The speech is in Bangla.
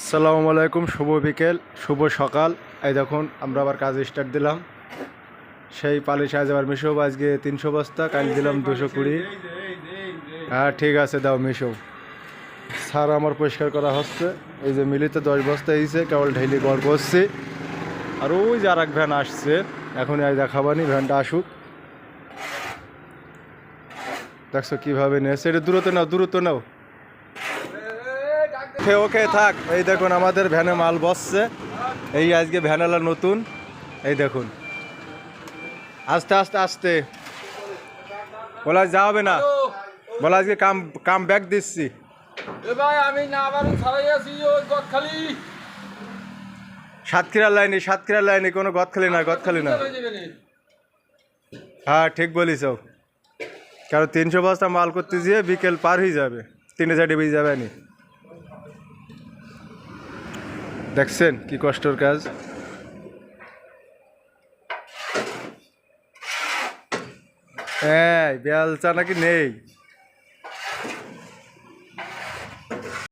আসসালামু আলাইকুম, শুভ বিকেল, শুভ সকাল। এই দেখুন আমরা আবার কাজ স্টার্ট দিলাম। সেই পালিশ আজ আবার মিশো আজকে 300 বস্তা, কাল দিলাম 220। হ্যাঁ ঠিক আছে, দাও মিশো। সার আমার পরিষ্কার করা হচ্ছে। এই যে মিলিতে 10 বস্তা এইছে, কেবল ঢেলি গড় করছি। আর ওই যে আর এক ভ্যান আসছে, এখন আজ দেখাবানি, ভ্যানটা আসুক। দেখছো কীভাবে নিয়েছে, এটা দূরত্ব নাও, দূরত্ব নাও। ওকে থাক। এই দেখুন আমাদের ভ্যানে মাল বসছে। এই আজকে ভ্যানালা নতুন, এই দেখুন। আস্তে আস্তে আস্তে বলা যাবে না, বলা আজকে কাম কাম ব্যাক দিচ্ছি। সাতক্ষীরা লাইনে কোনো গদখালি না, গদখালি না। হ্যাঁ ঠিক বলিস, কারণ 300 বস্তা মাল করতে গিয়ে বিকেল পার হয়ে যাবে, 3-4 বেজে যাবে। নি দেখছেন কি কষ্টর কাজ। হ্যাঁ বেলচা নাকি নেই।